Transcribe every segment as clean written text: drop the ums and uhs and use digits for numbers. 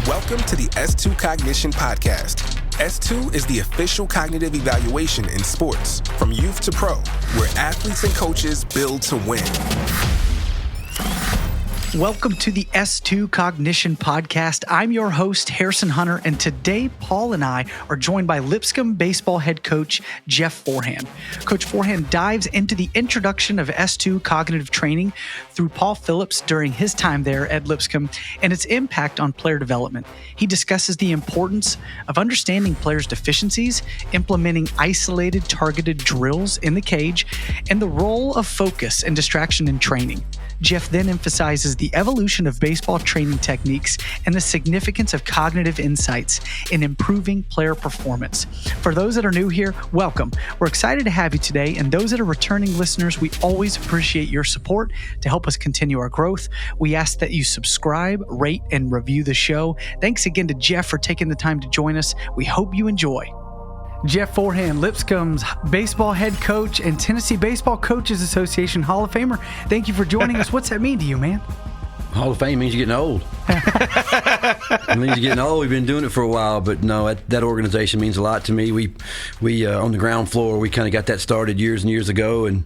Welcome to the S2 Cognition Podcast. S2 is the official cognitive evaluation in sports, from youth to pro, where athletes and coaches build to win. Welcome to the S2 Cognition Podcast. I'm your host, Harrison Hunter, and today Paul and I are joined by Lipscomb baseball head coach Jeff Forehand. Coach Forehand dives into the introduction of S2 cognitive training through Paul Phillips during his time there at Lipscomb and its impact on player development. He discusses the importance of understanding players' deficiencies, implementing isolated, targeted drills in the cage, and the role of focus and distraction in training. Jeff then emphasizes the evolution of baseball training techniques and the significance of cognitive insights in improving player performance. For those that are new here, welcome. We're excited to have you today, and those that are returning listeners, we always appreciate your support to help us continue our growth. We ask that you subscribe, rate, and review the show. Thanks again to Jeff for taking the time to join us. We hope you enjoy. Jeff Forehand, Lipscomb's baseball head coach and Tennessee Baseball Coaches Association Hall of Famer. Thank you for joining us. What's that mean to you, man? Hall of Fame means you're getting old. It means you're getting old. We've been doing it for a while, but no, that organization means a lot to me. We on the ground floor, we kind of got that started years and years ago, and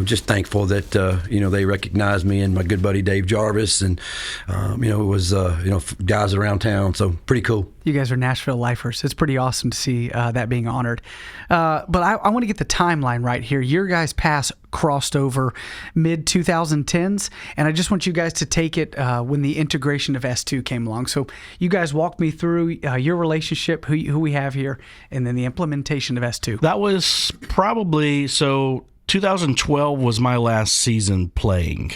just thankful that they recognized me and my good buddy Dave Jarvis, and it was guys around town. So pretty cool. You guys are Nashville lifers. It's pretty awesome to see that being honored. But I want to get the timeline right here. Your guys' pass crossed over mid-2010s, and I just want you guys to take it when the integration of S2 came along. So you guys walk me through your relationship, who we have here, and then the implementation of S2. That was probably, 2012 was my last season playing.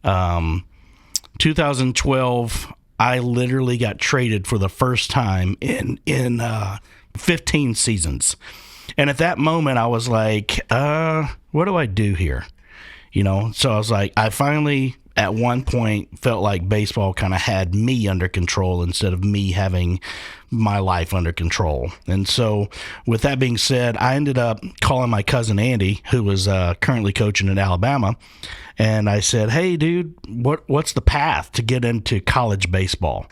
2012, I literally got traded for the first time in 15 seasons. And at that moment, I was like, what do I do here? So I was like, I finally, at one point, felt like baseball kind of had me under control instead of me having my life under control. And so with that being said, I ended up calling my cousin Andy, who was currently coaching at Alabama. And I said, hey, dude, what's the path to get into college baseball?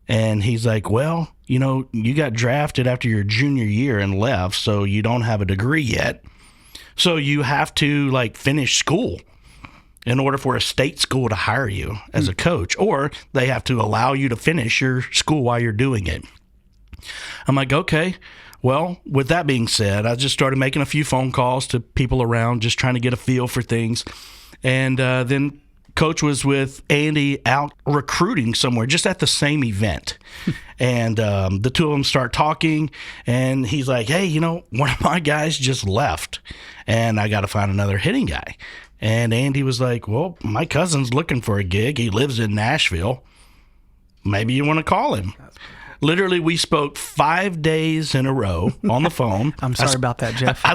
And he's like, well, you got drafted after your junior year and left, so you don't have a degree yet. So you have to finish school in order for a state school to hire you as a coach, or they have to allow you to finish your school while you're doing it. I'm like, okay. Well, with that being said, I just started making a few phone calls to people around, just trying to get a feel for things. And then Coach was with Andy out recruiting somewhere, just at the same event. And the two of them start talking, and he's like, hey, one of my guys just left, and I got to find another hitting guy. And Andy was like, well, my cousin's looking for a gig. He lives in Nashville. Maybe you want to call him. Literally, we spoke 5 days in a row on the phone. I'm sorry about that, Jeff. I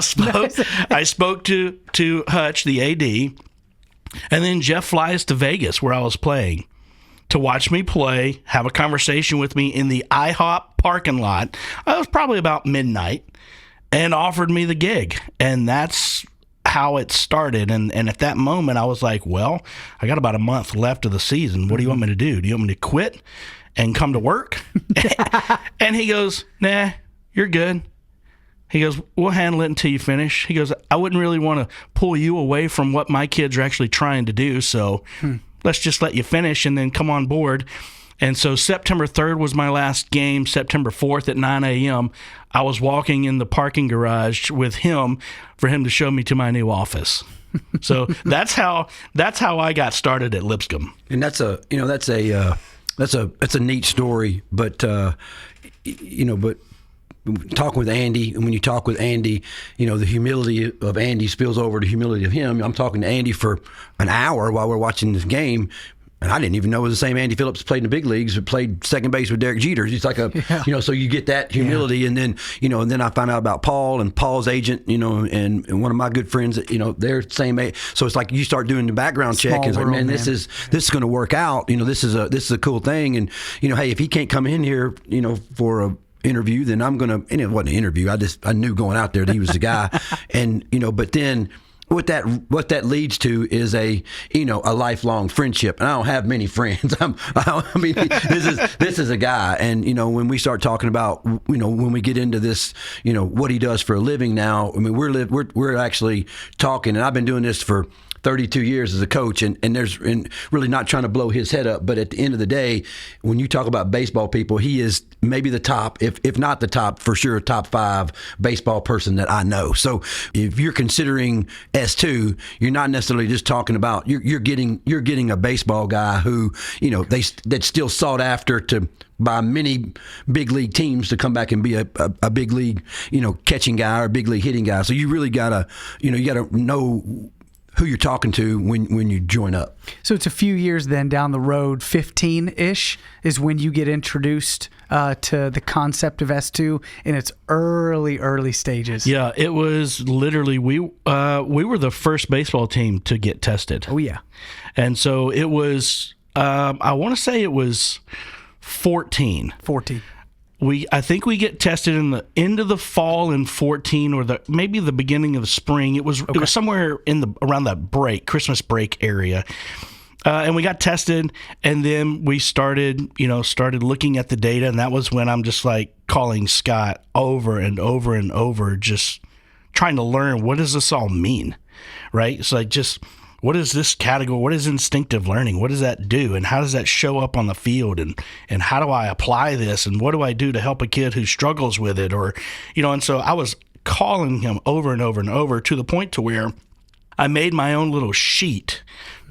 spoke to Hutch, the AD, and then Jeff flies to Vegas, where I was playing, to watch me play, have a conversation with me in the IHOP parking lot. It was probably about midnight, and offered me the gig. And that's how it started. And at that moment, I was like, well, I got about a month left of the season. What do you want me to do? Do you want me to quit and come to work? And he goes, nah, you're good. He goes, we'll handle it until you finish. He goes, I wouldn't really want to pull you away from what my kids are actually trying to do, so let's just let you finish and then come on board. And so September 3rd was my last game. September 4th at 9 a.m., I was walking in the parking garage with him for him to show me to my new office. So that's how I got started at Lipscomb. And that's a neat story, but talking with Andy, and when you talk with Andy, the humility of Andy spills over to humility of him. I'm talking to Andy for an hour while we're watching this game, and I didn't even know it was the same Andy Phillips played in the big leagues, but played second base with Derek Jeter. It's like so you get that humility, and then, and then I found out about Paul and Paul's agent, and one of my good friends, they're the same age. So it's like you start doing the background check, and it's like, man, this is going to work out. This is a cool thing, and hey, if he can't come in here, for a interview, then I'm gonna. And it wasn't an interview. I knew going out there that he was the guy, and but then what that leads to is a lifelong friendship. And I don't have many friends. This is a guy. And when we start talking about when we get into this, what he does for a living now. I mean, we're actually talking, and I've been doing this for 32 years as a coach, and really not trying to blow his head up, but at the end of the day, when you talk about baseball people, he is maybe the top, if not the top, for sure, top 5 baseball person that I know. So if you're considering S2, you're not necessarily just talking about you're getting a baseball guy who that's still sought after by many big league teams to come back and be a big league catching guy or a big league hitting guy. So you really gotta know who you're talking to when you join up. So it's a few years then down the road, 15-ish is when you get introduced to the concept of S2 in its early stages. Yeah, it was literally, we were the first baseball team to get tested. Oh, yeah. And so it was, I want to say it was 14. I think we get tested in the end of the fall in 14, or maybe the beginning of the spring. It was somewhere around that Christmas break area. And we got tested, and then we started looking at the data, and that was when I'm just like calling Scott over and over and over, just trying to learn, what does this all mean, right? It's like, what is this category? What is instinctive learning? What does that do? And how does that show up on the field? And how do I apply this? And what do I do to help a kid who struggles with it? Or, and so I was calling him over and over and over, to the point to where I made my own little sheet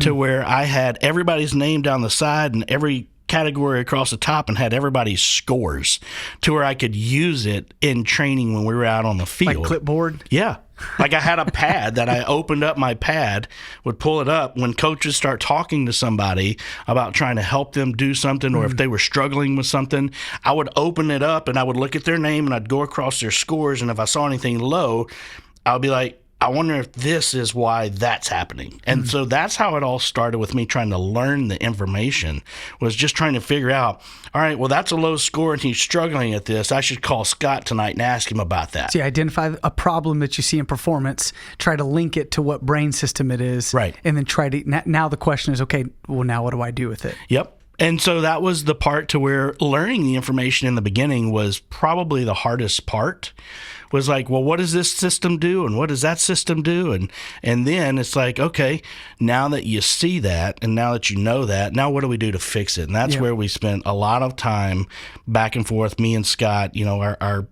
to where I had everybody's name down the side and every category across the top, and had everybody's scores, to where I could use it in training when we were out on the field. Like clipboard? Yeah. Like I had a pad that I opened up my pad, would pull it up when coaches start talking to somebody about trying to help them do something, or if they were struggling with something, I would open it up and I would look at their name and I'd go across their scores. And if I saw anything low, I would be like, I wonder if this is why that's happening. And so that's how it all started with me trying to learn the information, was just trying to figure out, all right, well, that's a low score and he's struggling at this. I should call Scott tonight and ask him about that. So you identify a problem that you see in performance, try to link it to what brain system it is. Right. And then now the question is, okay, well, now what do I do with it? Yep. And so that was the part to where learning the information in the beginning was probably the hardest part. Was like, well, what does this system do, and what does that system do? And then it's like, okay, now that you see that, and now that you know that, now what do we do to fix it? And that's where we spent a lot of time back and forth, me and Scott, our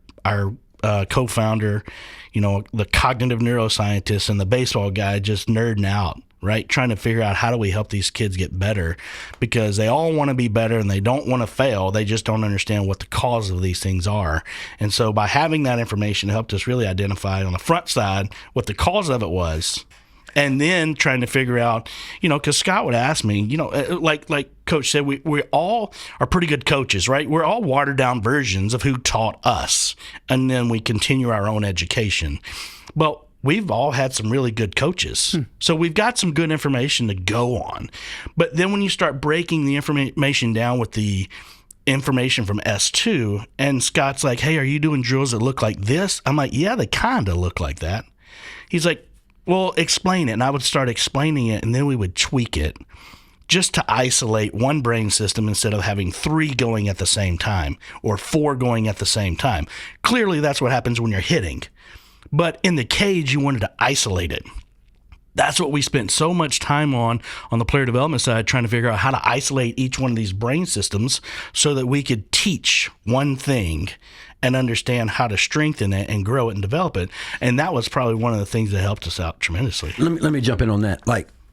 co-founder, the cognitive neuroscientist and the baseball guy, just nerding out, right? Trying to figure out, how do we help these kids get better, because they all want to be better and they don't want to fail. They just don't understand what the cause of these things are. And so by having that information, it helped us really identify on the front side what the cause of it was. And then trying to figure out, because Scott would ask me, like Coach said, we all are pretty good coaches, right? We're all watered down versions of who taught us. And then we continue our own education. But we've all had some really good coaches. So we've got some good information to go on. But then when you start breaking the information down with the information from S2, and Scott's like, hey, are you doing drills that look like this? I'm like, yeah, they kind of look like that. He's like, well, explain it. And I would start explaining it, and then we would tweak it just to isolate one brain system instead of having 3 going at the same time or 4 going at the same time. Clearly, that's what happens when you're hitting. But in the cage, you wanted to isolate it. That's what we spent so much time on the player development side, trying to figure out how to isolate each one of these brain systems so that we could teach one thing and understand how to strengthen it and grow it and develop it. And that was probably one of the things that helped us out tremendously. Let me jump in on that.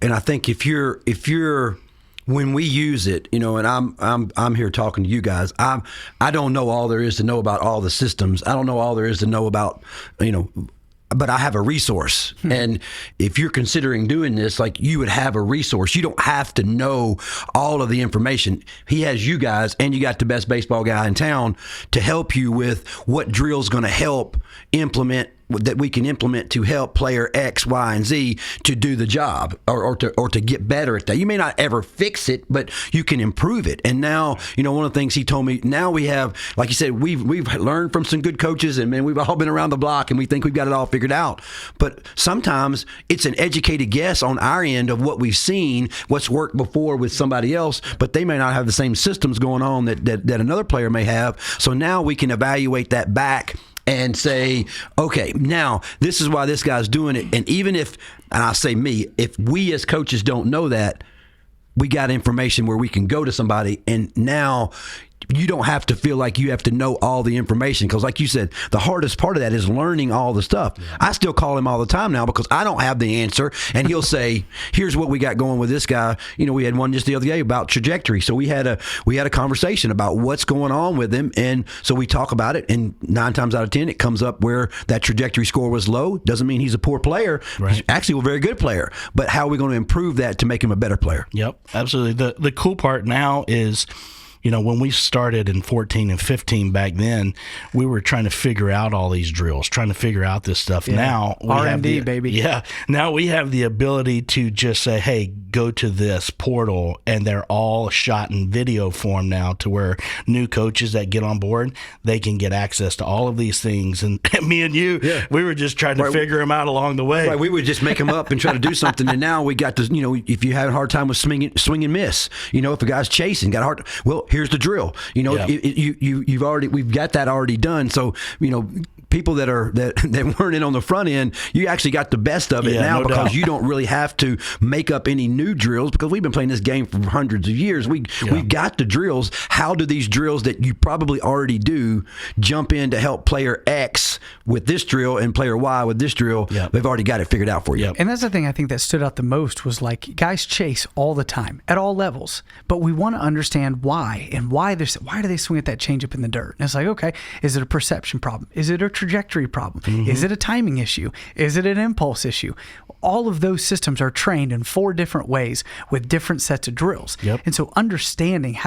And I think if you're when we use it, and I'm here talking to you guys, I don't know all there is to know about all the systems. I don't know all there is to know about, but I have a resource. And if you're considering doing this, you would have a resource. You don't have to know all of the information. He has you guys, and you got the best baseball guy in town to help you with what drill's going to help implement that we can implement to help player X, Y, and Z to do the job or to get better at that. You may not ever fix it, but you can improve it. And now, one of the things he told me, now we have, like you said, we've learned from some good coaches, and man, we've all been around the block and we think we've got it all figured out. But sometimes it's an educated guess on our end of what we've seen, what's worked before with somebody else, but they may not have the same systems going on that another player may have. So now we can evaluate that back and say, okay, now this is why this guy's doing it. And even if, and I say me, if we as coaches don't know that, we got information where we can go to somebody, and now you don't have to feel like you have to know all the information, because like you said, the hardest part of that is learning all the stuff. Yeah. I still call him all the time now because I don't have the answer, and he'll say, here's what we got going with this guy. We had one just the other day about trajectory, so we had a conversation about what's going on with him, and so we talk about it, and 9 times out of 10 it comes up where that trajectory score was low. Doesn't mean he's a poor player. Right. He's actually a very good player, but how are we going to improve that to make him a better player? Yep, absolutely. The cool part now is, when we started in 14 and 15 back then, we were trying to figure out all these drills, trying to figure out this stuff. Yeah. Now we R&D, baby. Yeah. Now we have the ability to just say, hey, go to this portal, and they're all shot in video form now, to where new coaches that get on board, they can get access to all of these things. And me and you, we were just trying to figure them out along the way. Right. We would just make them up and try to do something. And now we got to, if you had a hard time with swing and miss, if a guy's chasing, got a hard, well, here's the drill. We've got that already done. So, people that weren't in on the front end, you actually got the best of it now, because you don't really have to make up any new drills, because we've been playing this game for hundreds of years. We've got the drills. How do these drills that you probably already do jump in to help player X with this drill and player Y with this drill? Yep. They've already got it figured out for you. Yep. And that's the thing I think that stood out the most, was like, guys chase all the time at all levels, but we want to understand why, and why do they swing at that changeup in the dirt? And it's like, okay, is it a perception problem? Is it a trajectory problem? Mm-hmm. Is it a timing issue? Is it an impulse issue? All of those systems are trained in 4 different ways with different sets of drills. Yep. And so understanding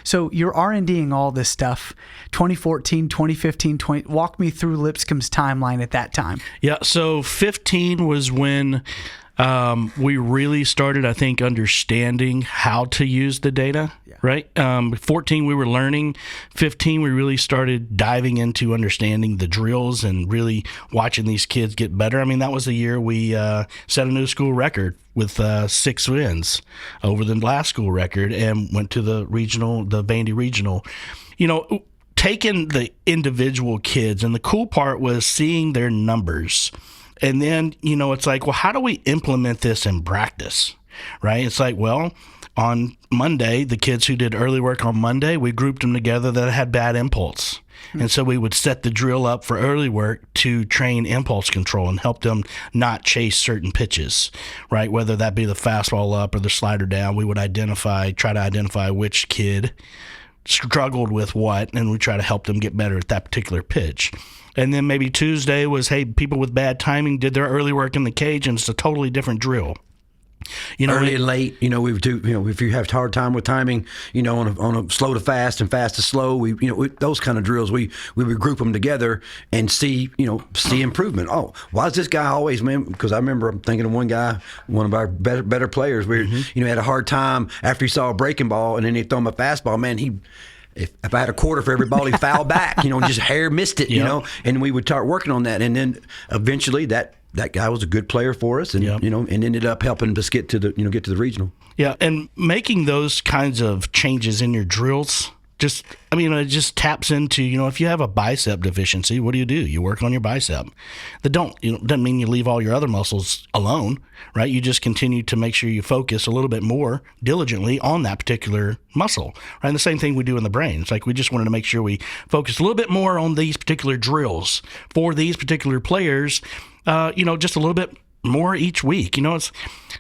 so you're R&Ding all this stuff, 2014, 2015, walk me through Lipscomb's timeline at that time. Yeah, so 15 was when we really started, I think, understanding how to use the data, right? 14, we were learning. 15, we really started diving into understanding the drills and really watching these kids get better. I mean, that was the year we set a new school record with 6 wins over the last school record, and went to the Vandy Regional. Taking the individual kids, and the cool part was seeing their numbers. And then, it's like, well, how do we implement this in practice, right? It's like, well, on Monday, the kids who did early work on Monday, we grouped them together that had bad impulse. Mm-hmm. And so we would set the drill up for early work to train impulse control and help them not chase certain pitches, right? Whether that be the fastball up or the slider down, we would try to identify which kid struggled with what, and we try to help them get better at that particular pitch. And then maybe Tuesday was, hey, people with bad timing did their early work in the cage, and it's a totally different drill. Early and late, we would do, if you have a hard time with timing, on a slow to fast and fast to slow, those kind of drills, we would group them together and see improvement. Oh, why is this guy always, man? Because I remember I'm thinking of one guy, one of our better players, where, had a hard time after he saw a breaking ball, and then he'd throw him a fastball. Man, if I had a quarter for every ball, he'd foul back, just hair missed it, and we would start working on that. And then eventually that guy was a good player for us, and and ended up helping us get to the regional. Yeah, and making those kinds of changes in your drills, it just taps into, if you have a bicep deficiency, what do? You work on your bicep. Doesn't mean you leave all your other muscles alone, right? You just continue to make sure you focus a little bit more diligently on that particular muscle, right? And the same thing we do in the brain. It's like we just wanted to make sure we focus a little bit more on these particular drills for these particular players, just a little bit more each week. It's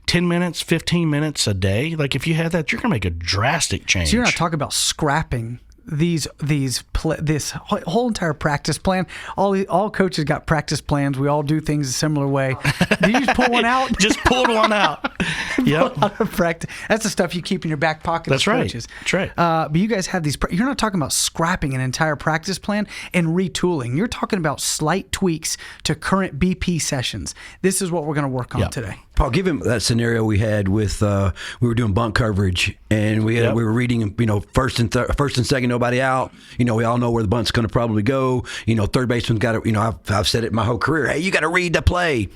10 minutes, 15 minutes a day. Like, if you had that, you're going to make a drastic change. So you're not talking about scrapping this whole entire practice plan. All coaches got practice plans. We all do things a similar way. Do you just pull one out? Just pulled one out. Yep. Practice. That's the stuff you keep in your back pocket. That's as right. coaches. That's right. But you guys have these. You're not talking about scrapping an entire practice plan and retooling. You're talking about slight tweaks to current BP sessions. This is what we're going to work on today. Paul, give him that scenario we had with we were doing bunt coverage, and we were reading, first and second, nobody out. We all know where the bunt's going to probably go. Third baseman's got to. I've said it my whole career. Hey, you got to read the play.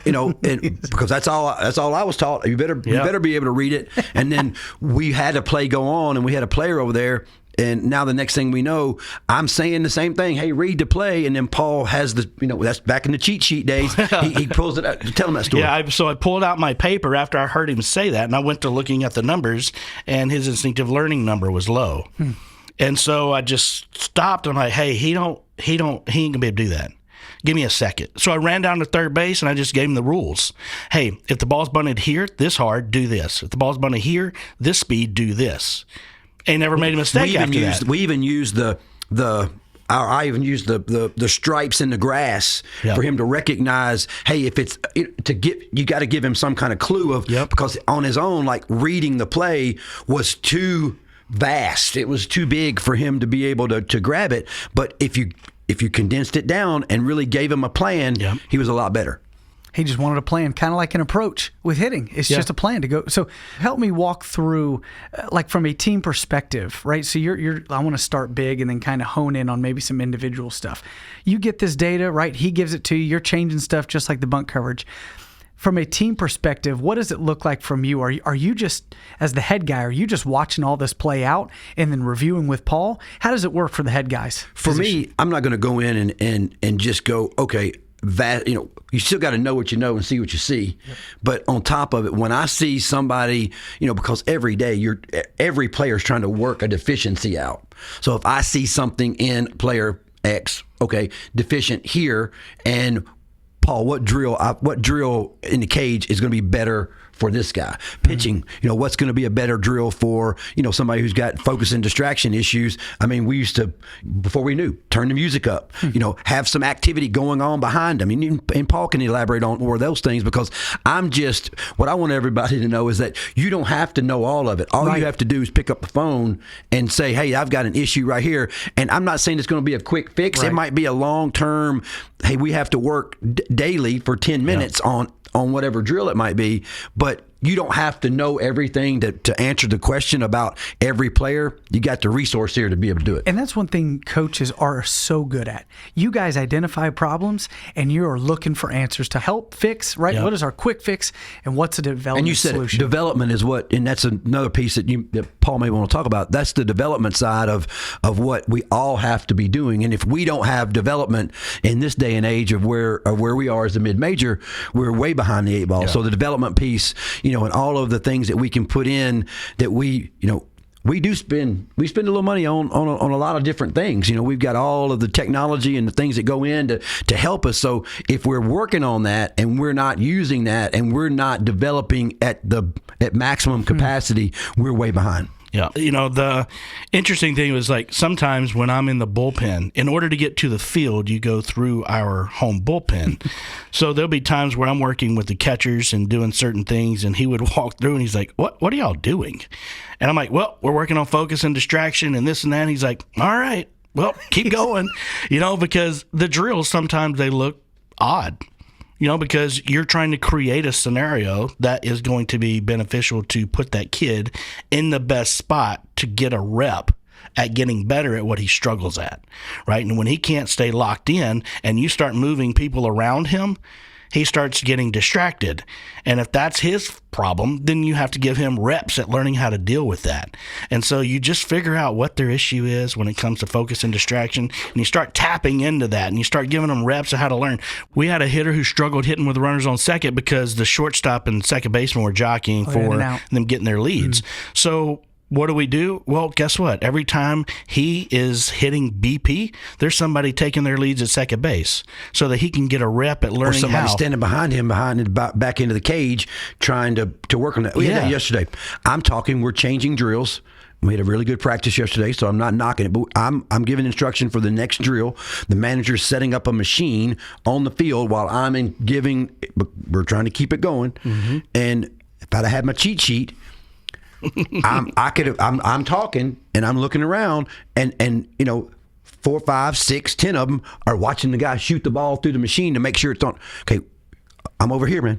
And because that's all I was taught. You better be able to read it. And then we had a play go on, and we had a player over there. And now the next thing we know, I'm saying the same thing. Hey, read the play. And then Paul has that's back in the cheat sheet days. He pulls it out. Tell him that story. Yeah, so I pulled out my paper after I heard him say that, and I went to looking at the numbers, and his instinctive learning number was low. And so I just stopped. I'm like, hey, he ain't gonna be able to do that. Give me a second. So I ran down to third base, and I just gave him the rules. Hey, if the ball's bunted here, this hard, do this. If the ball's bunted here, this speed, do this. And never made a mistake after that. We even used I even used the stripes in the grass for him to recognize. Hey, if it's you got to give him some kind of clue of because on his own, like reading the play was too vast. It was too big for him to be able to grab it. But if you condensed it down and really gave him a plan, he was a lot better. He just wanted a plan, kind of like an approach with hitting. It's just a plan to go. So help me walk through, like from a team perspective, right? So I want to start big and then kind of hone in on maybe some individual stuff. You get this data, right? He gives it to you. You're changing stuff just like the bunt coverage. From a team perspective, what does it look like from you? Are you just, as the head guy, are you just watching all this play out and then reviewing with Paul? How does it work for the head guys? For me, I'm not going to go in and just go, okay, you still got to know what you know and see what you see. But on top of it, when I see somebody, because every day every player is trying to work a deficiency out. So if I see something in player X, okay, deficient here, and Paul, what drill in the cage is going to be better for this guy? Pitching, what's going to be a better drill for, somebody who's got focus and distraction issues? I mean, we used to, before we knew, turn the music up, have some activity going on behind them. And Paul can elaborate on more of those things, because what I want everybody to know is that you don't have to know all of it. All you have to do is pick up the phone and say, hey, I've got an issue right here. And I'm not saying it's going to be a quick fix. It might be a long-term, hey, we have to work daily for 10 minutes on whatever drill it might be, but you don't have to know everything to answer the question about every player. You got the resource here to be able to do it. And that's one thing coaches are so good at. You guys identify problems, and you are looking for answers to help fix, right? What is our quick fix, and what's a development solution? And you said development is what, and that's another piece that Paul may want to talk about. That's the development side of what we all have to be doing. And if we don't have development in this day and age of where we are as a mid-major, we're way behind the eight ball. So the development piece, and all of the things that we can put in that we spend a little money on a lot of different things. We've got all of the technology and the things that go in to help us. So if we're working on that and we're not using that and we're not developing at maximum capacity, we're way behind. Yeah. The interesting thing was, like, sometimes when I'm in the bullpen, in order to get to the field, you go through our home bullpen. So there'll be times where I'm working with the catchers and doing certain things, and he would walk through and he's like, what are y'all doing? And I'm like, well, we're working on focus and distraction and this and that. And he's like, all right, well, keep going, because the drills, sometimes they look odd. Because you're trying to create a scenario that is going to be beneficial to put that kid in the best spot to get a rep at getting better at what he struggles at, right? And when he can't stay locked in and you start moving people around him, he starts getting distracted. And if that's his problem, then you have to give him reps at learning how to deal with that. And so you just figure out what their issue is when it comes to focus and distraction, and you start tapping into that, and you start giving them reps of how to learn. We had a hitter who struggled hitting with runners on second because the shortstop and second baseman were jockeying for them getting their leads. So what do? Well, guess what? Every time he is hitting BP, there's somebody taking their leads at second base so that he can get a rep at learning how. Or somebody standing behind him, back into the cage, trying to work on that. We had that yesterday. I'm talking, we're changing drills. We had a really good practice yesterday, so I'm not knocking it. But I'm giving instruction for the next drill. The manager's setting up a machine on the field while we're trying to keep it going. Mm-hmm. And if I'd have had my cheat sheet, I'm talking and I'm looking around and 4, 5, 6, 10 of them are watching the guy shoot the ball through the machine to make sure it's on. Okay, I'm over here, man.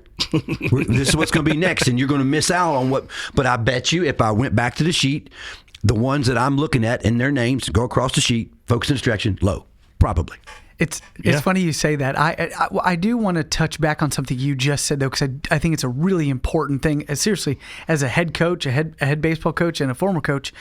This is what's going to be next, and you're going to miss out on what. But I bet you if I went back to the sheet, the ones that I'm looking at and their names go across the sheet, focus and distraction, low, probably. It's funny you say that. I do want to touch back on something you just said, though, because I think it's a really important thing. Seriously, as a head coach, a head baseball coach, and a former coach,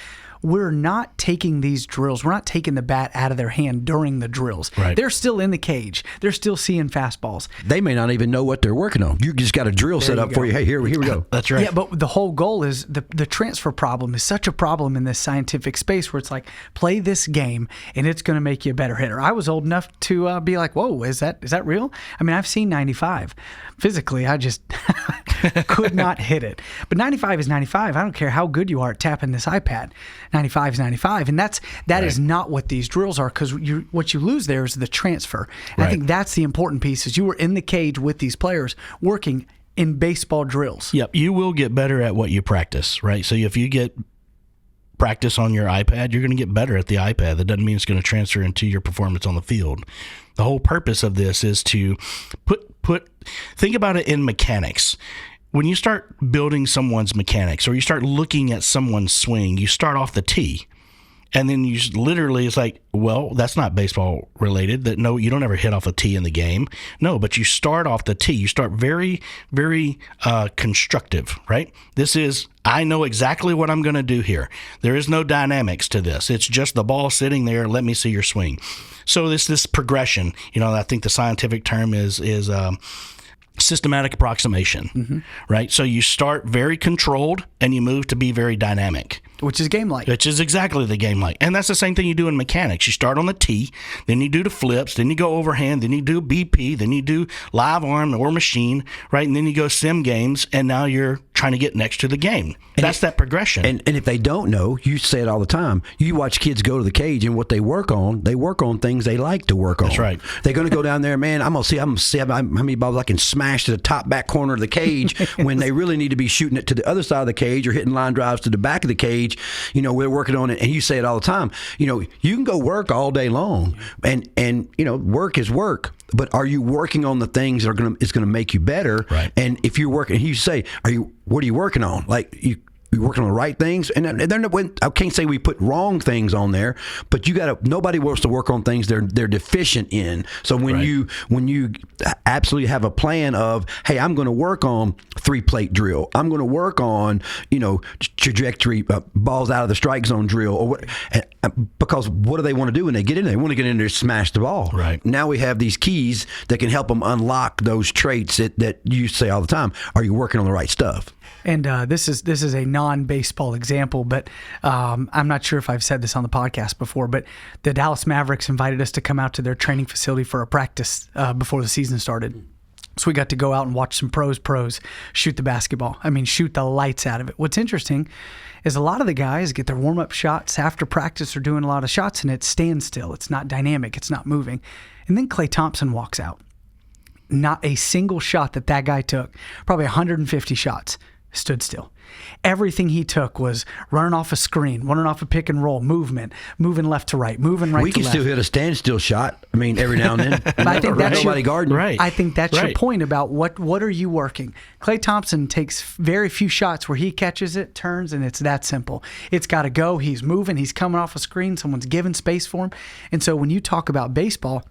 we're not taking these drills. We're not taking the bat out of their hand during the drills. Right. They're still in the cage. They're still seeing fastballs. They may not even know what they're working on. You just got a drill set up for you. Hey, here we go. That's right. Yeah, but the whole goal is the transfer problem is such a problem in this scientific space where it's like, play this game and it's going to make you a better hitter. I was old enough to be like, whoa, is that real? I mean, I've seen 95. Physically, I just could not hit it. But 95 is 95. I don't care how good you are at tapping this iPad. 95 is 95. And that right. is not what these drills are, because what you lose there is the transfer. And right. I think that's the important piece, is you were in the cage with these players working in baseball drills. Yep. You will get better at what you practice, right? So if you get practice on your iPad, you're going to get better at the iPad. That doesn't mean it's going to transfer into your performance on the field. The whole purpose of this is to think about it in mechanics. When you start building someone's mechanics, or you start looking at someone's swing, you start off the tee. And then you literally, it's like, well, that's not baseball related. That no, you don't ever hit off a tee in the game. No, but you start off the tee. You start very, very constructive, right? This is, I know exactly what I'm going to do here. There is no dynamics to this. It's just the ball sitting there. Let me see your swing. So this progression, I think the scientific term is systematic approximation, mm-hmm. right? So you start very controlled and you move to be very dynamic. Which is game-like. Which is exactly the game-like. And that's the same thing you do in mechanics. You start on the tee, then you do the flips, then you go overhand, then you do BP, then you do live arm or machine, right? And then you go sim games, and now you're trying to get next to the game. And that's that progression. And if they don't know, you say it all the time, you watch kids go to the cage, and what they work on things they like to work on. That's right. They're going to go down there, man, I'm going to see how many balls I can smash to the top back corner of the cage when they really need to be shooting it to the other side of the cage or hitting line drives to the back of the cage. We're working on it, and you say it all the time. You can go work all day long, and work is work. But are you working on the things that are going to make you better? Right. And if you're working, you say, what are you working on? Like you working on the right things, and I can't say we put wrong things on there, but nobody wants to work on things they're deficient in. So when you absolutely have a plan of, hey, I'm going to work on 3-plate drill, I'm going to work on trajectory balls out of the strike zone drill, or what, because what do they want to do when they get in there? They want to get in there and smash the ball. Right. Now we have these keys that can help them unlock those traits that you say all the time. Are you working on the right stuff? And this is a non-baseball example, but I'm not sure if I've said this on the podcast before, but the Dallas Mavericks invited us to come out to their training facility for a practice before the season started. So we got to go out and watch some pros shoot the basketball. I mean, shoot the lights out of it. What's interesting is a lot of the guys get their warm-up shots after practice. They're doing a lot of shots, and it's standstill. It's not dynamic. It's not moving. And then Klay Thompson walks out. Not a single shot that guy took, probably 150 shots, stood still. Everything he took was running off a screen, running off a pick and roll, moving left to right, moving right to left. We can still hit a standstill shot. I mean, every now and then. But I think that's nobody guarding. Right. I think that's your point about what are you working. Klay Thompson takes very few shots where he catches it, turns, and it's that simple. It's got to go. He's moving. He's coming off a screen. Someone's giving space for him. And so when you talk about baseball,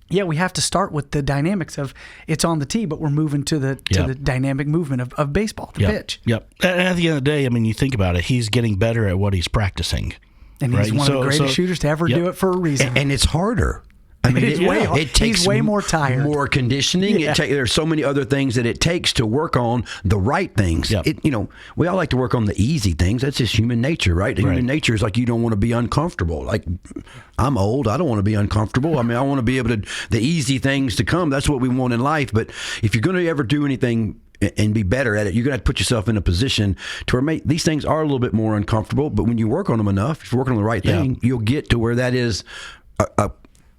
yeah, we have to start with the dynamics of it's on the tee, but we're moving to the dynamic movement of baseball, the pitch. Yep. And at the end of the day, I mean, you think about it, he's getting better at what he's practicing. And he's one of the greatest shooters to ever do it for a reason. And it's harder. I mean, it takes he's way more tired. More conditioning. Yeah. There's so many other things that it takes to work on the right things. Yep. We all like to work on the easy things. That's just human nature, right? Human nature is like you don't want to be uncomfortable. Like, I'm old. I don't want to be uncomfortable. I mean, I want to be able to, the easy things to come. That's what we want in life. But if you're going to ever do anything and be better at it, you're going to have to put yourself in a position to where these things are a little bit more uncomfortable. But when you work on them enough, if you're working on the right thing, you'll get to where that is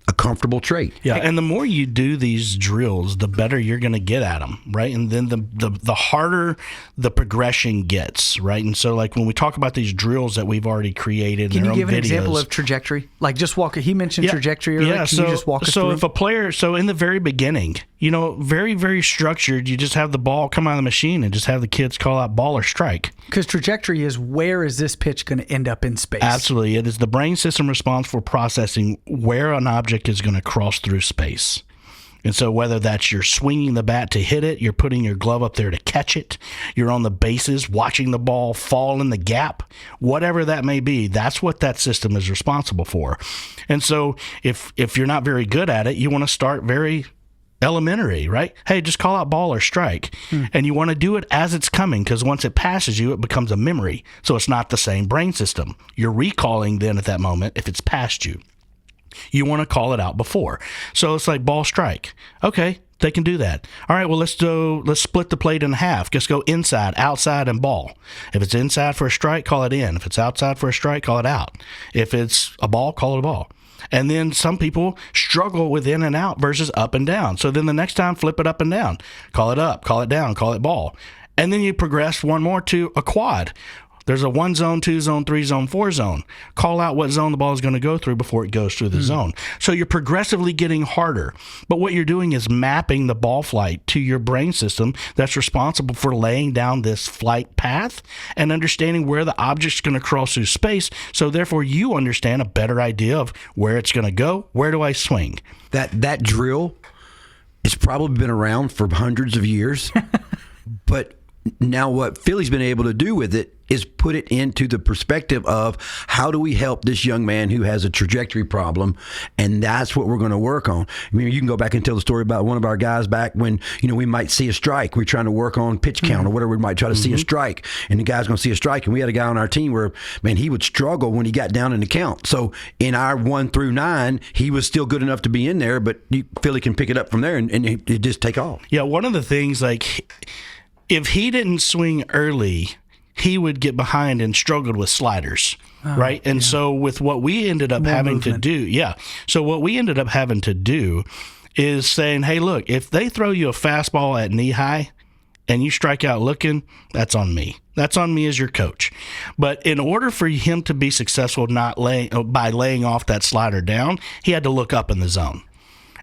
a comfortable trait. Yeah, and the more you do these drills, the better you're going to get at them, right? And then the harder the progression gets, right? And so, like when we talk about these drills that we've already created, can you give an videos, example of trajectory? Like just walk. He mentioned trajectory earlier. Yeah, can you just walk us through? So if a player, in the very beginning, very, very structured, you just have the ball come out of the machine and just have the kids call out ball or strike. Because trajectory is, where is this pitch going to end up in space? Absolutely. It is the brain system responsible for processing where an object is going to cross through space. And so whether that's you're swinging the bat to hit it, you're putting your glove up there to catch it, you're on the bases watching the ball fall in the gap, whatever that may be, that's what that system is responsible for. And so if you're not very good at it, you want to start very elementary, right? Hey, just call out ball or strike. And you want to do it as it's coming, because once it passes you, it becomes a memory. So it's not the same brain system. You're recalling then at that moment if it's past you. You want to call it out before. So it's like ball, strike. Okay, they can do that. All right, well, let's split the plate in half. Just go inside, outside, and ball. If it's inside for a strike, call it in. If it's outside for a strike, call it out. If it's a ball, call it a ball. And then some people struggle with in and out versus up and down. So then the next time, flip it up and down. Call it up, call it down, call it ball. And then you progress one more to a quad. There's a 1 zone, 2 zone, 3 zone, 4 zone. Call out what zone the ball is going to go through before it goes through the zone. So you're progressively getting harder. But what you're doing is mapping the ball flight to your brain system that's responsible for laying down this flight path and understanding where the object's going to cross through space. So therefore you understand a better idea of where it's going to go. Where do I swing? That drill has probably been around for hundreds of years. But now what Philly's been able to do with it is put it into the perspective of how do we help this young man who has a trajectory problem, and that's what we're going to work on. I mean, you can go back and tell the story about one of our guys back when, we might see a strike. We're trying to work on pitch count or whatever. We might try to see a strike, and the guy's going to see a strike. And we had a guy on our team where, man, he would struggle when he got down in the count. So in our 1 through 9, he was still good enough to be in there, but Philly can pick it up from there and it just take off. Yeah, one of the things, like, if he didn't swing early, he would get behind and struggled with sliders, right? And so with what we ended up having to do, so what we ended up having to do is saying, hey, look, if they throw you a fastball at knee high and you strike out looking, that's on me. That's on me as your coach. But in order for him to be successful by laying off that slider down, he had to look up in the zone.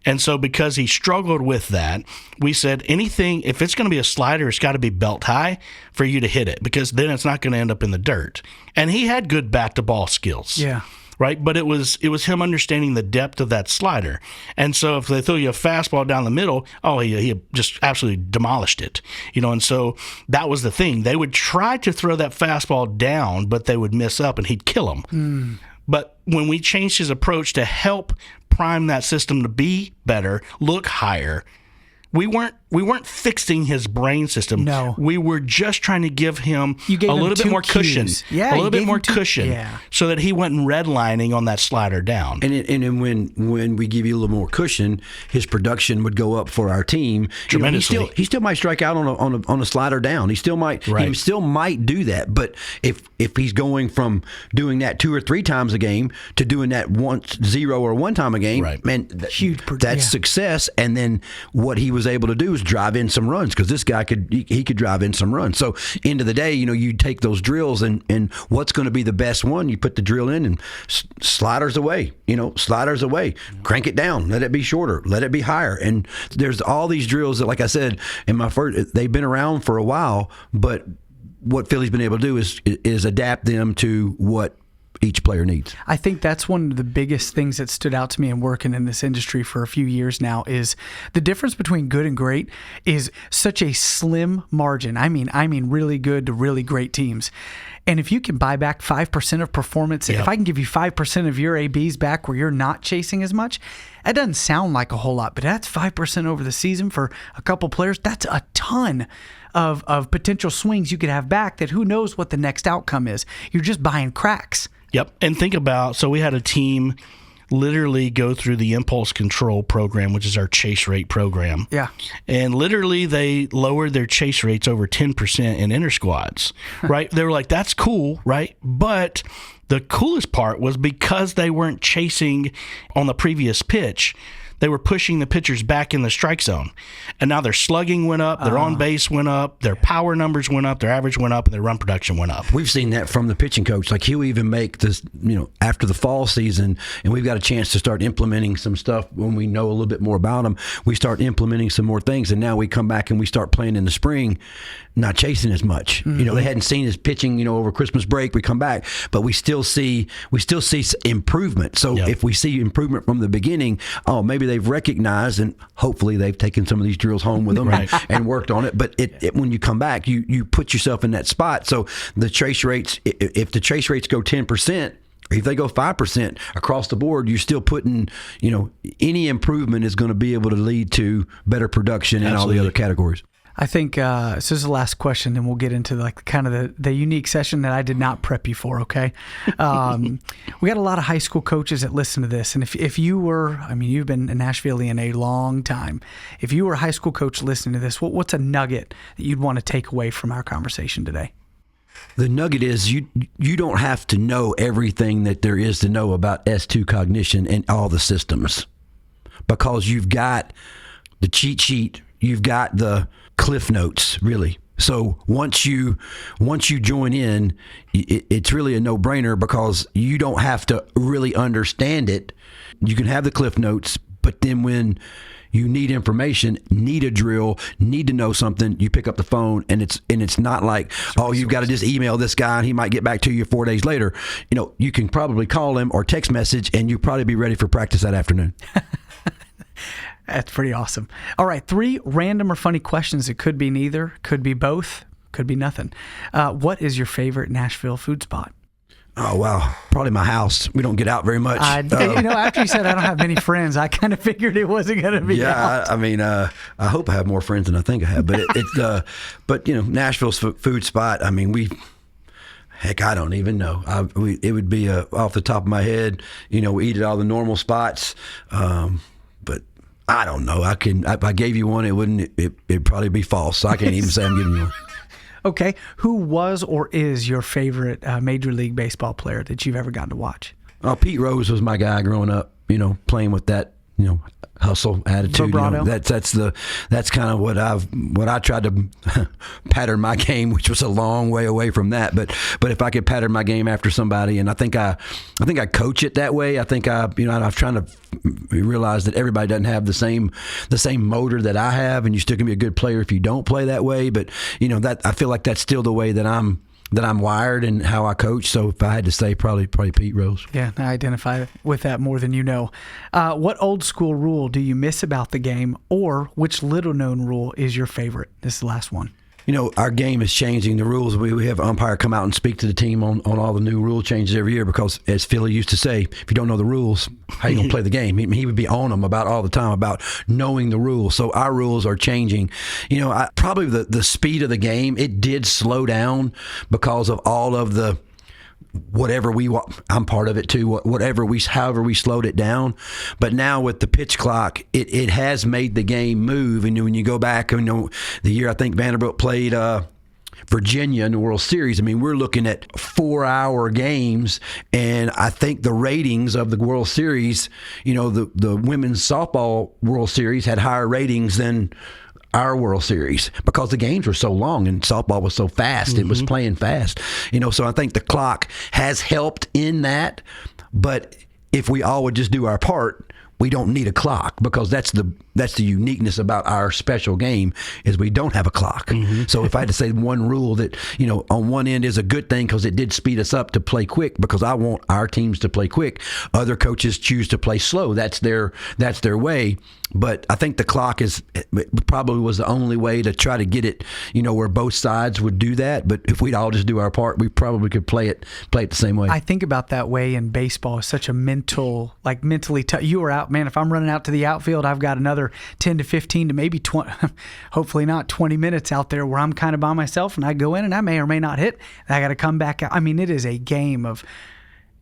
And so because he struggled with that, we said anything, if it's going to be a slider, it's got to be belt high for you to hit it, because then it's not going to end up in the dirt. And he had good bat-to-ball skills. Yeah. Right? But it was him understanding the depth of that slider. And so if they throw you a fastball down the middle, he just absolutely demolished it. And so that was the thing. They would try to throw that fastball down, but they would miss up and he'd kill them. But when we changed his approach to help prime that system to be better, look higher, we weren't fixing his brain system. No. We were just trying to give him a little bit more cushion. Yeah, a little bit more cushion so that he wasn't redlining on that slider down. And when we give you a little more cushion, his production would go up for our team tremendously. He still might strike out on a slider down. He still might do that. But if he's going from doing that 2 or 3 times a game to doing that once, 0 or 1 time a game, man, that's success. And then what he was able to do is drive in some runs, because this guy could drive in some runs. So end of the day, you take those drills and what's going to be the best one, you put the drill in and sliders away, crank it down, let it be shorter, let it be higher. And there's all these drills that, like I said, in my first, they've been around for a while, but what Philly's been able to do is adapt them to what each player needs. I think that's one of the biggest things that stood out to me in working in this industry for a few years now, is the difference between good and great is such a slim margin. I mean really good to really great teams. And if you can buy back 5% of performance, if I can give you 5% of your ABs back where you're not chasing as much, that doesn't sound like a whole lot, but that's 5% over the season for a couple players. That's a ton of potential swings you could have back that who knows what the next outcome is. You're just buying cracks. Yep. And think about, so we had a team literally go through the impulse control program, which is our chase rate program. Yeah. And literally they lowered their chase rates over 10% in inner squads, right? They were like, that's cool, right? But the coolest part was because they weren't chasing on the previous pitch, they were pushing the pitchers back in the strike zone. And now their slugging went up, their on base went up, their power numbers went up, their average went up, and their run production went up. We've seen that from the pitching coach. Like he'll even make this, after the fall season, and we've got a chance to start implementing some stuff when we know a little bit more about them. We start implementing some more things, and now we come back and we start playing in the spring, not chasing as much. Mm-hmm. They hadn't seen his pitching, over Christmas break. We come back, but we still see improvement. So if we see improvement from the beginning, maybe they've recognized, and hopefully they've taken some of these drills home with them and worked on it. But when you come back, you put yourself in that spot. So the chase rates, if the chase rates go 10%, or if they go 5% across the board, you're still putting, any improvement is going to be able to lead to better production in all the other categories. I think so. This is the last question, and we'll get into the unique session that I did not prep you for. Okay, we got a lot of high school coaches that listen to this, and if you were, you've been in Nashville in a long time. If you were a high school coach listening to this, what's a nugget that you'd want to take away from our conversation today? The nugget is you don't have to know everything that there is to know about S2 cognition and all the systems, because you've got the cheat sheet, you've got the Cliff Notes, really. So once you join in, it's really a no-brainer, because you don't have to really understand it. You can have the Cliff Notes, but then when you need information, need a drill, need to know something, you pick up the phone, and it's not like, you've got to just email this guy and he might get back to you 4 days later. You can probably call him or text message, and you'll probably be ready for practice that afternoon. That's pretty awesome. All right, 3 random or funny questions. It could be neither, could be both, could be nothing. What is your favorite Nashville food spot? Oh, wow. Probably my house. We don't get out very much. After you said I don't have many friends, I kind of figured it wasn't going to be out. I hope I have more friends than I think I have. But Nashville's food spot, heck, I don't even know. It would be off the top of my head. We eat at all the normal spots. But I don't know. If I gave you one, it'd probably be false. So I can't even say I'm giving you one. Okay. Who was or is your favorite Major League Baseball player that you've ever gotten to watch? Pete Rose was my guy growing up, playing with that, hustle attitude. That's kind of what I tried to pattern my game, which was a long way away from that. But if I could pattern my game after somebody, and I think I coach it that way. I think I'm trying to realize that everybody doesn't have the same motor that I have, and you still can be a good player if you don't play that way. But that I feel like that's still the way that I'm wired and how I coach. So if I had to say, probably Pete Rose. Yeah, I identify with that more than you know. What old school rule do you miss about the game, or which little known rule is your favorite? This is the last one. Our game is changing. The rules, we have an umpire come out and speak to the team on all the new rule changes every year, because, as Philly used to say, if you don't know the rules, how you going to play the game? He would be on them about all the time about knowing the rules. So our rules are changing. Probably the speed of the game, it did slow down because of all of the whatever I'm part of it too, however we slowed it down. But now with the pitch clock, it has made the game move. And when you go back, the year I think Vanderbilt played Virginia in the World Series, we're looking at 4-hour games, and I think the ratings of the World Series, the women's softball World Series had higher ratings than our World Series, because the games were so long and softball was so fast. It was playing fast, so I think the clock has helped in that. But if we all would just do our part, we don't need a clock, because that's the uniqueness about our special game, is we don't have a clock. So if I had to say one rule that, on one end is a good thing, because it did speed us up to play quick, because I want our teams to play quick. Other coaches choose to play slow. That's their way. But I think the clock probably was the only way to try to get it, where both sides would do that. But if we'd all just do our part, we probably could play it the same way. I think about that way in baseball. It's such a mentally tough. You are out, man. If I'm running out to the outfield, I've got another 10 to 15 to maybe 20, hopefully not 20 minutes out there where I'm kind of by myself, and I go in and I may or may not hit. And I got to come back out. It is a game of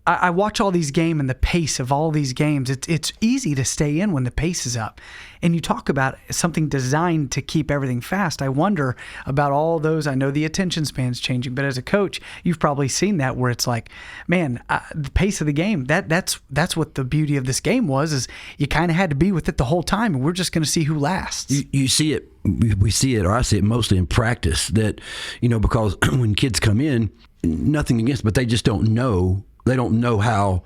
I watch all these games and the pace of all these games. It's easy to stay in when the pace is up. And you talk about something designed to keep everything fast. I wonder about all those. I know the attention span's changing, but as a coach, you've probably seen that where it's like, man, the pace of the game, that's what the beauty of this game was, is you kind of had to be with it the whole time, and we're just going to see who lasts. You see it, we see it, or I see it mostly in practice, that, because when kids come in, nothing against, but they just don't know. They don't know how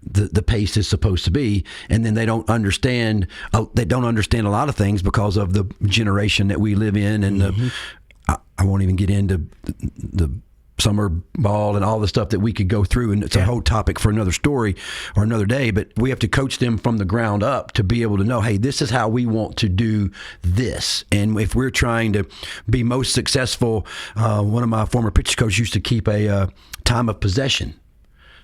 the pace is supposed to be, and then they don't understand a lot of things because of the generation that we live in, and I won't even get into the summer ball and all the stuff that we could go through, and it's a whole topic for another story or another day, but we have to coach them from the ground up to be able to know, hey, this is how we want to do this. And if we're trying to be most successful, one of my former pitch coaches used to keep a time of possession.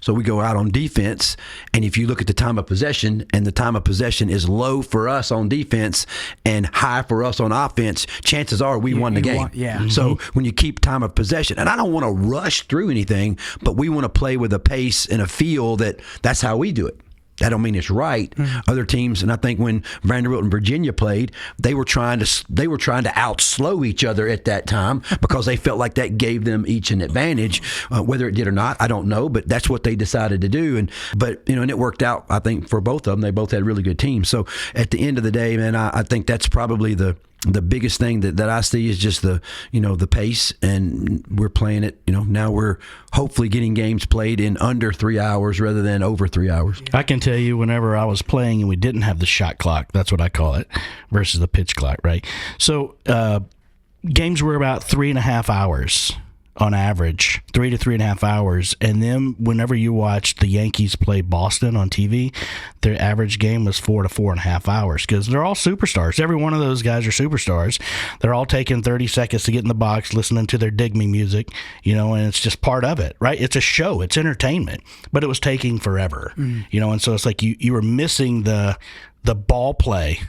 So we go out on defense, and if you look at the time of possession, and the time of possession is low for us on defense and high for us on offense, chances are we won the game. So when you keep time of possession, and I don't want to rush through anything, but we want to play with a pace and a feel that's how we do it. That don't mean it's right. Other teams, and I think when Vanderbilt and Virginia played, they were trying to outslow each other at that time because they felt like that gave them each an advantage. Whether it did or not, I don't know, but that's what they decided to do. And it worked out. I think for both of them, they both had really good teams. So at the end of the day, man, I think that's probably the biggest thing that I see is just the pace, and we're playing it. Now we're hopefully getting games played in under 3 hours rather than over 3 hours. I can tell you, whenever I was playing and we didn't have the shot clock, that's what I call it, versus the pitch clock, right? So games were about 3.5 hours on average, 3 to 3.5 hours. And then whenever you watch the Yankees play Boston on TV, their average game was 4 to 4.5 hours, because they're all superstars. Every one of those guys are superstars. They're all taking 30 seconds to get in the box, listening to their Dig Me music, and it's just part of it, right? It's a show. It's entertainment. But it was taking forever, and so it's like you were missing the ball play.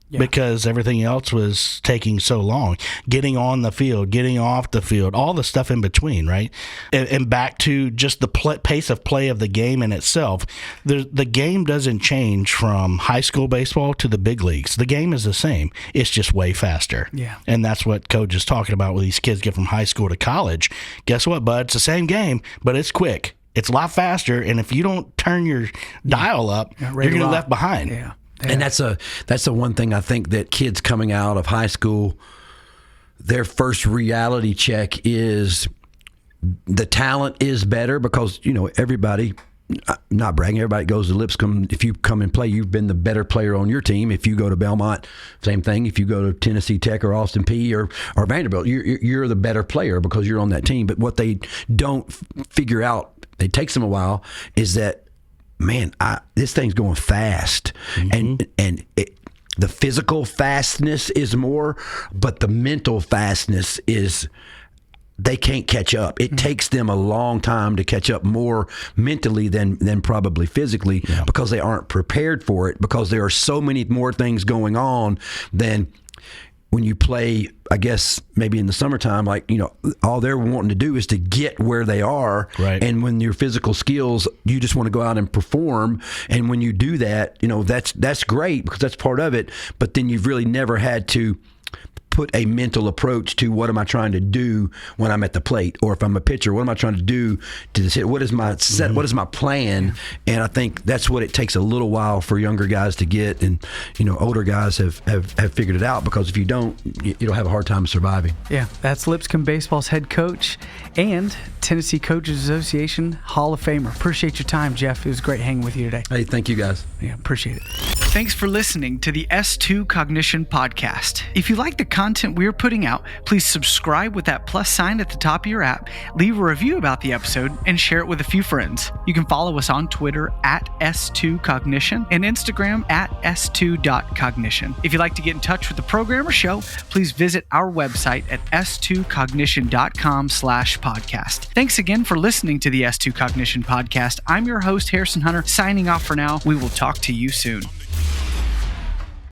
Yeah. Because everything else was taking so long. Getting on the field, getting off the field, all the stuff in between, right? And back to just the pace of play of the game in itself. The game doesn't change from high school baseball to the big leagues. The game is the same. It's just way faster. Yeah. And that's what Coach is talking about when these kids get from high school to college. Guess what, bud? It's the same game, but it's quick. It's a lot faster, and if you don't turn your dial up, you're going to be left behind. Yeah. Yeah. And that's the one thing I think that kids coming out of high school, their first reality check is the talent is better, because everybody, not bragging, everybody goes to Lipscomb. If you come and play, you've been the better player on your team. If you go to Belmont, same thing. If you go to Tennessee Tech or Austin Peay or Vanderbilt, you're the better player because you're on that team. But what they don't figure out, it takes them a while, is that, man, this thing's going fast, and the physical fastness is more, but the mental fastness is, they can't catch up. It takes them a long time to catch up, more mentally than probably physically, because they aren't prepared for it, because there are so many more things going on than when you play, I guess, maybe in the summertime, like, all they're wanting to do is to get where they are. Right. And when your physical skills, you just want to go out and perform. And when you do that, that's great, because that's part of it. But then you've really never had to put a mental approach to, what am I trying to do when I'm at the plate, or if I'm a pitcher, what am I trying to do to this hit? What is my set? What is my plan? And I think that's what it takes a little while for younger guys to get, and older guys have figured it out, because if you don't, you'll have a hard time surviving. Yeah, that's Lipscomb baseball's head coach and Tennessee Coaches Association Hall of Famer. Appreciate your time, Jeff. It was great hanging with you today. Hey, thank you guys. Yeah, appreciate it. Thanks for listening to the S2 Cognition Podcast. If you like the content we're putting out, please subscribe with that plus sign at the top of your app, leave a review about the episode, and share it with a few friends. You can follow us on Twitter at S2Cognition and Instagram at S2.Cognition. If you'd like to get in touch with the program or show, please visit our website at S2Cognition.com/podcast. Thanks again for listening to the S2 Cognition Podcast. I'm your host, Harrison Hunter, signing off for now. We will talk to you soon.